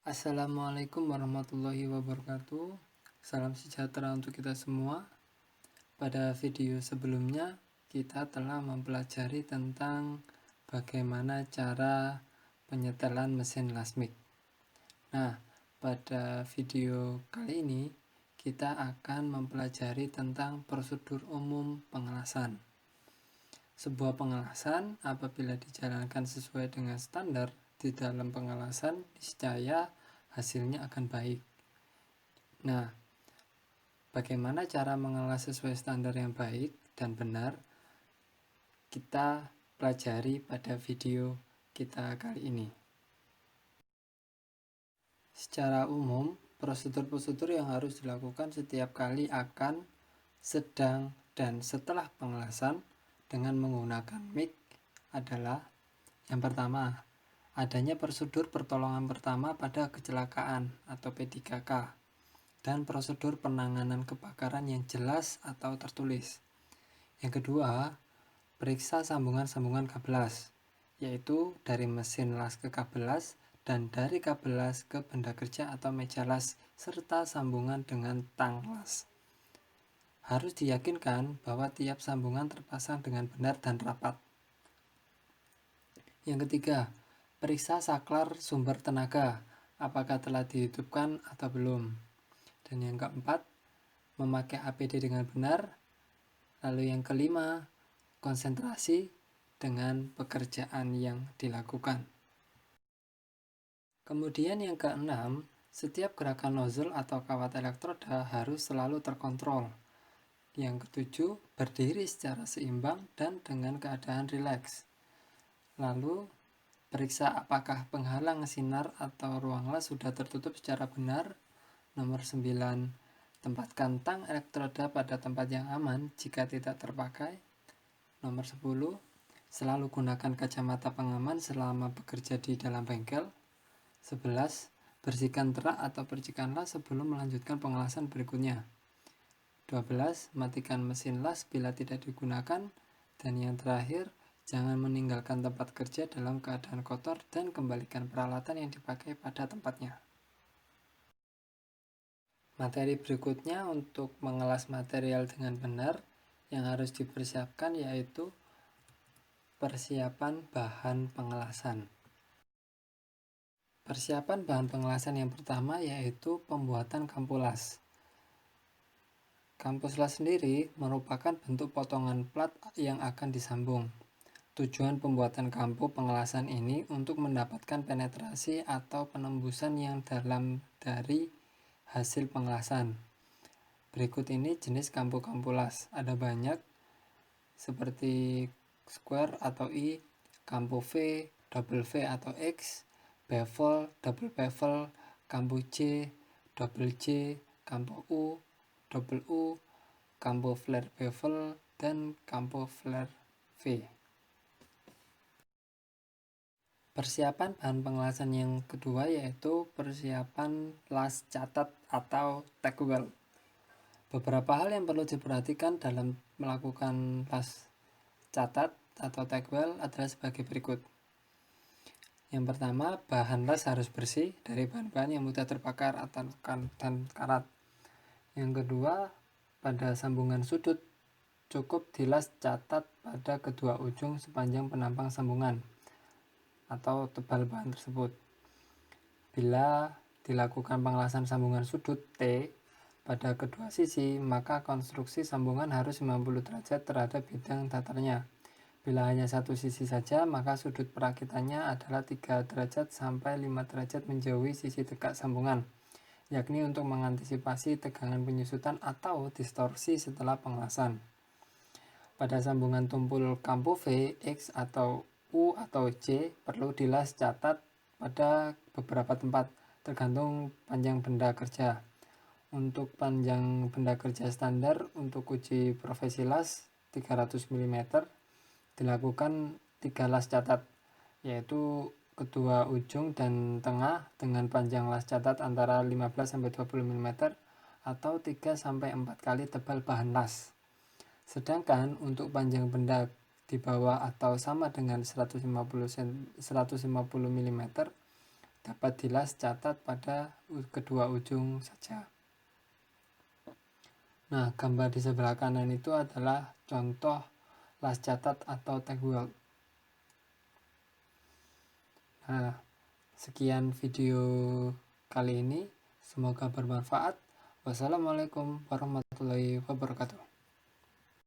Assalamualaikum warahmatullahi wabarakatuh. Salam sejahtera untuk kita semua. Pada video sebelumnya, kita telah mempelajari tentang bagaimana cara penyetelan mesin lasmik. Nah, pada video kali ini, kita akan mempelajari tentang prosedur umum pengelasan. Sebuah pengelasan apabila dijalankan sesuai dengan standar di dalam pengelasan, niscaya hasilnya akan baik. Nah, bagaimana cara mengelas sesuai standar yang baik dan benar? Kita pelajari pada video kita kali ini. Secara umum, prosedur-prosedur yang harus dilakukan setiap kali akan, sedang, dan setelah pengelasan dengan menggunakan mic adalah: yang pertama, adanya prosedur pertolongan pertama pada kecelakaan atau P3K dan prosedur penanganan kebakaran yang jelas atau tertulis. Yang kedua, periksa sambungan-sambungan kabel las, yaitu dari mesin las ke kabel las dan dari kabel las ke benda kerja atau meja las serta sambungan dengan tang las. Harus diyakinkan bahwa tiap sambungan terpasang dengan benar dan rapat. Yang ketiga, periksa saklar sumber tenaga, apakah telah dihidupkan atau belum. Dan yang keempat, memakai APD dengan benar. Lalu yang kelima, konsentrasi dengan pekerjaan yang dilakukan. Kemudian yang keenam, setiap gerakan nozzle atau kawat elektroda harus selalu terkontrol. Yang ketujuh, berdiri secara seimbang dan dengan keadaan rileks. Lalu, periksa apakah penghalang sinar atau ruang las sudah tertutup secara benar. Nomor 9, tempatkan tang elektroda pada tempat yang aman jika tidak terpakai. Nomor 10, selalu gunakan kacamata pengaman selama bekerja di dalam bengkel. 11, bersihkan terak atau percikan las sebelum melanjutkan pengelasan berikutnya. 12, matikan mesin las bila tidak digunakan. Dan yang terakhir, jangan meninggalkan tempat kerja dalam keadaan kotor dan kembalikan peralatan yang dipakai pada tempatnya. Materi berikutnya untuk mengelas material dengan benar yang harus dipersiapkan yaitu persiapan bahan pengelasan. Persiapan bahan pengelasan yang pertama yaitu pembuatan kampu las. Kampu las sendiri merupakan bentuk potongan plat yang akan disambung. Tujuan pembuatan kampu pengelasan ini untuk mendapatkan penetrasi atau penembusan yang dalam dari hasil pengelasan. Berikut ini jenis kampu las. Ada banyak seperti square atau I, kampu V, double V atau X, bevel, double bevel, kampu J, double J, kampu U, double U, kampu flare bevel, dan kampu flare V. Persiapan bahan pengelasan yang kedua yaitu persiapan las catat atau tag weld. Beberapa hal yang perlu diperhatikan dalam melakukan las catat atau tag weld adalah sebagai berikut. Yang pertama, bahan las harus bersih dari bahan-bahan yang mudah terbakar atau dan karat. Yang kedua, pada sambungan sudut cukup dilas catat pada kedua ujung sepanjang penampang sambungan atau tebal bahan tersebut. Bila dilakukan pengelasan sambungan sudut T pada kedua sisi, maka konstruksi sambungan harus 90 derajat terhadap bidang datarnya. Bila hanya satu sisi saja, maka sudut perakitannya adalah 3 derajat sampai 5 derajat menjauhi sisi tegak sambungan, yakni untuk mengantisipasi tegangan penyusutan atau distorsi setelah pengelasan. Pada sambungan tumpul kampu V, X atau U atau J perlu dilas catat pada beberapa tempat tergantung panjang benda kerja. Untuk panjang benda kerja standar untuk uji profesi las 300 mm dilakukan 3 las catat, yaitu kedua ujung dan tengah dengan panjang las catat antara 15-20 mm atau 3-4 kali tebal bahan las. Sedangkan untuk panjang benda di bawah atau sama dengan 150 mm dapat dilas catat pada kedua ujung saja. Nah, gambar di sebelah kanan itu adalah contoh las catat atau tag weld. Nah, sekian video kali ini, semoga bermanfaat. Wassalamualaikum warahmatullahi wabarakatuh.